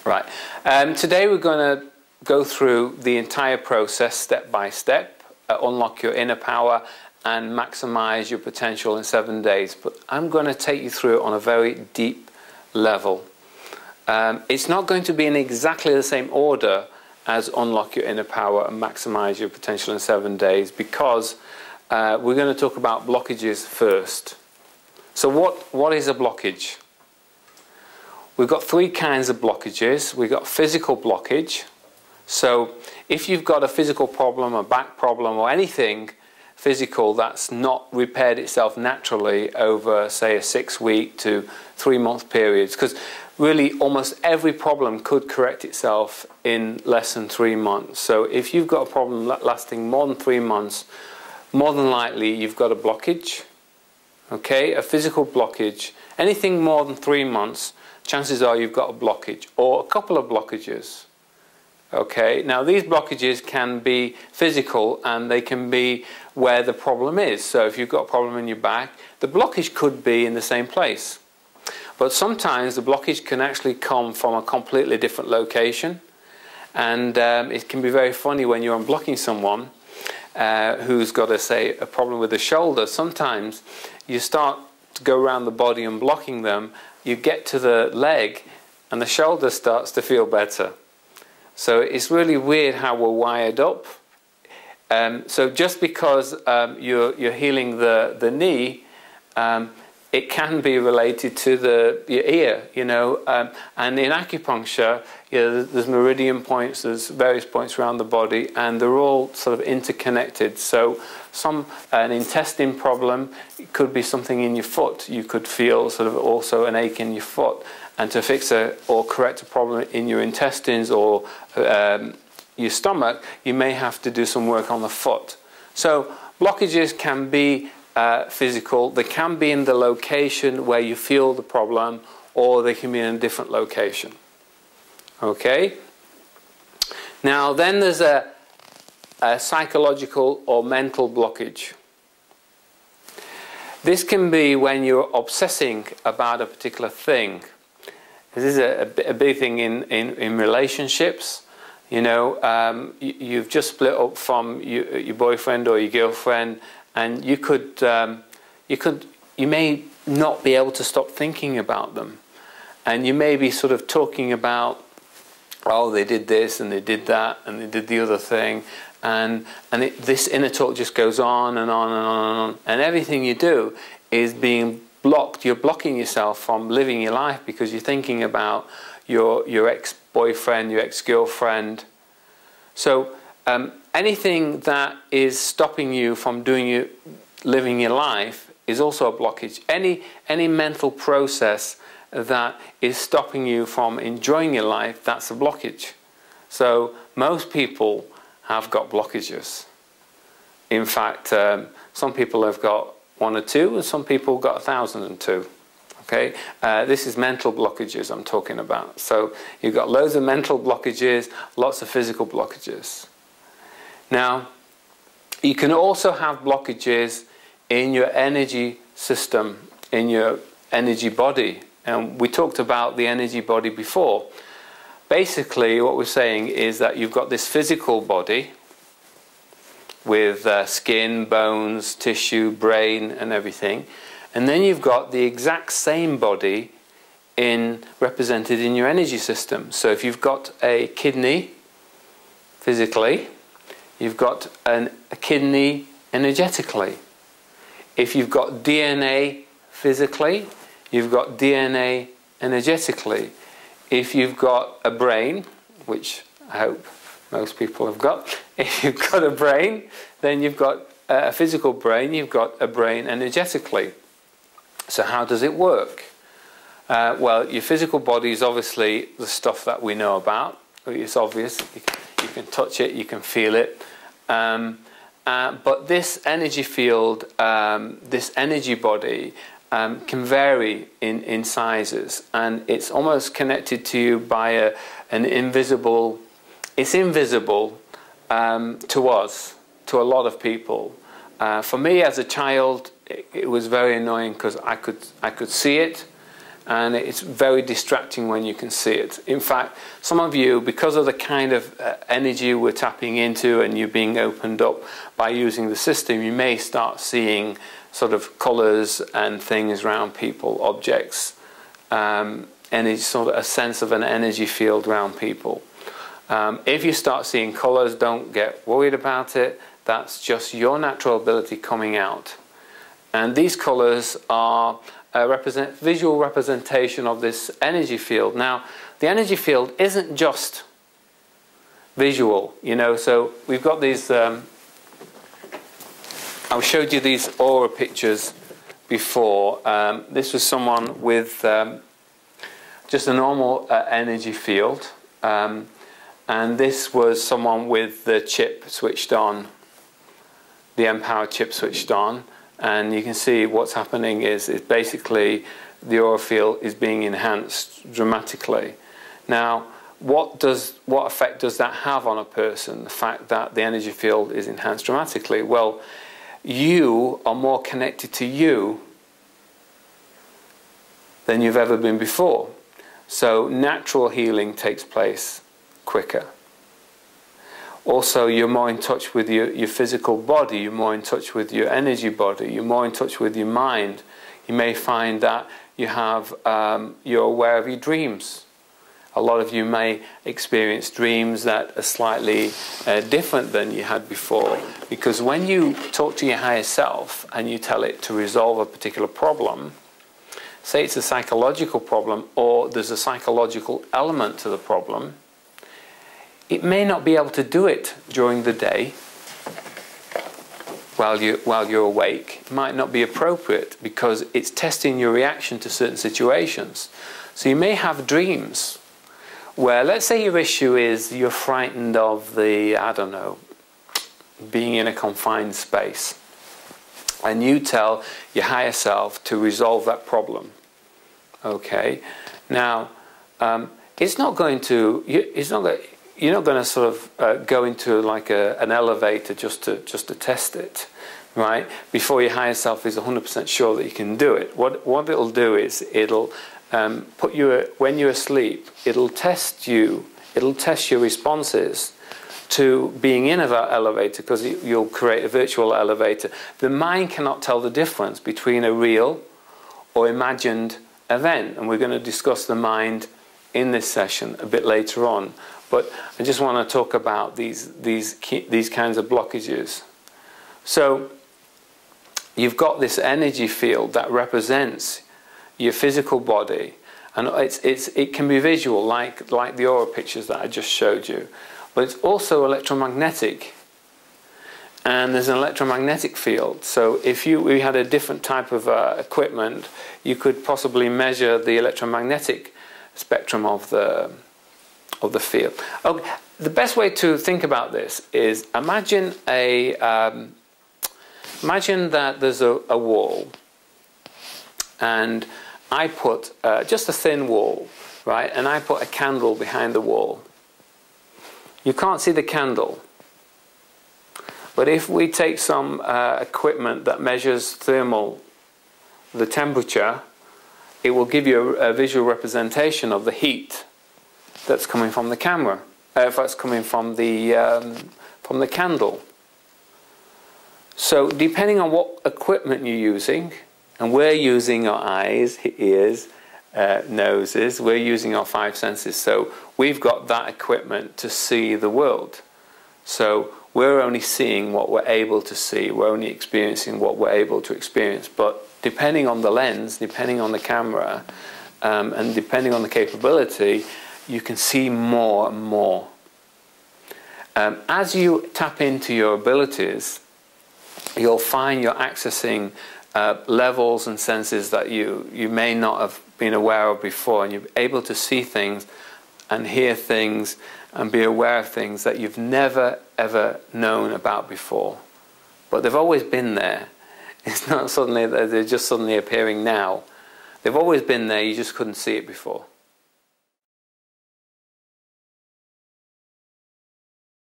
Right. Today we're going to go through the entire process step by step, unlock your inner power and maximize your potential in 7 days. But I'm going to take you through it on a very deep level. It's not going to be in exactly the same order as unlock your inner power and maximize your potential in 7 days, because we're going to talk about blockages first. So what is a blockage? We've got three kinds of blockages. We've got physical blockage. So if you've got a physical problem, a back problem, or anything physical that's not repaired itself naturally over, say, a 6-week to 3-month period, because really almost every problem could correct itself in less than 3 months. So if you've got a problem lasting more than 3 months, more than likely you've got a blockage. Okay, a physical blockage. Anything more than 3 months, chances are you've got a blockage or a couple of blockages. Okay, now these blockages can be physical and they can be where the problem is. So if you've got a problem in your back, the blockage could be in the same place. But sometimes the blockage can actually come from a completely different location. And it can be very funny when you're unblocking someone who's got, say, a problem with the shoulder. Sometimes you start to go around the body and blocking them, you get to the leg and the shoulder starts to feel better. So it's really weird how we're wired up. So just because you're healing the knee, it can be related to your ear, you know. And in acupuncture, there's meridian points, there's various points around the body, and they're all sort of interconnected. So an intestine problem, it could be something in your foot. You could feel sort of also an ache in your foot. And to fix or correct a problem in your intestines or your stomach, you may have to do some work on the foot. So blockages can be physical. They can be in the location where you feel the problem, or they can be in a different location. Okay? Now then there's a psychological or mental blockage. This can be when you're obsessing about a particular thing. This is a big thing in relationships. You know, you've just split up from your boyfriend or your girlfriend, and you may not be able to stop thinking about them, and you may be sort of talking about, oh, they did this and they did that and they did the other thing, and this inner talk just goes on and on and on and on, and everything you do is being blocked. You're blocking yourself from living your life because you're thinking about your ex-boyfriend, your ex-girlfriend. So anything that is stopping you from living your life is also a blockage. Any mental process that is stopping you from enjoying your life, that's a blockage. So most people have got blockages. In fact, some people have got 1 or 2, and some people got 1,002. Okay, this is mental blockages I'm talking about. So you've got loads of mental blockages, lots of physical blockages. Now, you can also have blockages in your energy system, in your energy body. And we talked about the energy body before. Basically, what we're saying is that you've got this physical body with skin, bones, tissue, brain, and everything. And then you've got the exact same body represented in your energy system. So if you've got a kidney physically, you've got a kidney energetically. If you've got DNA physically, you've got DNA energetically. If you've got a brain, which I hope most people have got, if you've got a brain, then you've got a physical brain, you've got a brain energetically. So how does it work? Well, your physical body is obviously the stuff that we know about. It's obvious. You can touch it, you can feel it. But this energy field, this energy body, can vary in sizes. And it's almost connected to you by an invisible... It's invisible to us, to a lot of people. For me as a child, it was very annoying because I could see it, and it's very distracting when you can see it. In fact, some of you, because of the kind of energy we're tapping into and you being opened up by using the system, you may start seeing sort of colours and things around people, objects, and it's sort of a sense of an energy field around people. If you start seeing colours, don't get worried about it. That's just your natural ability coming out. And these colours are a visual representation of this energy field. Now, the energy field isn't just visual, you know, so we've got these, I showed you these aura pictures before. This was someone with just a normal energy field, and this was someone with the chip switched on, the EmPower chip switched on. And you can see what's happening is basically the aura field is being enhanced dramatically. Now, what effect does that have on a person, the fact that the energy field is enhanced dramatically? Well, you are more connected to you than you've ever been before. So natural healing takes place quicker. Also, you're more in touch with your physical body, you're more in touch with your energy body, you're more in touch with your mind. You may find that you have, you're aware of your dreams. A lot of you may experience dreams that are slightly different than you had before. Because when you talk to your higher self and you tell it to resolve a particular problem, say it's a psychological problem or there's a psychological element to the problem, it may not be able to do it during the day while you're awake. It might not be appropriate because it's testing your reaction to certain situations. So you may have dreams where, let's say your issue is you're frightened of the, I don't know, being in a confined space. And you tell your higher self to resolve that problem. Okay? Now, it's not going to, you're not going to sort of go into like an elevator just to test it, right? Before your higher self is 100% sure that you can do it. What it'll do is it'll put you, when you're asleep, it'll test you, it'll test your responses to being in an elevator, because you'll create a virtual elevator. The mind cannot tell the difference between a real or imagined event, and we're going to discuss the mind in this session a bit later on. But I just want to talk about these kinds of blockages. So you've got this energy field that represents your physical body, and it can be visual, like the aura pictures that I just showed you. But it's also electromagnetic, and there's an electromagnetic field. So if we had a different type of equipment, you could possibly measure the electromagnetic spectrum of the field. Okay, the best way to think about this is imagine imagine that there's a wall, and I put just a thin wall, right? And I put a candle behind the wall. You can't see the candle, but if we take some equipment that measures the temperature, it will give you a visual representation of the heat that's coming from the camera, if that's coming from the candle. So depending on what equipment you're using, and we're using our eyes, ears, noses, we're using our 5 senses, so we've got that equipment to see the world. So we're only seeing what we're able to see, we're only experiencing what we're able to experience. But depending on the lens, depending on the camera, and depending on the capability, you can see more and more. As you tap into your abilities, you'll find you're accessing levels and senses that you may not have been aware of before, and you're able to see things and hear things and be aware of things that you've never ever known about before. But they've always been there. It's not suddenly that they're just suddenly appearing now. They've always been there, you just couldn't see it before.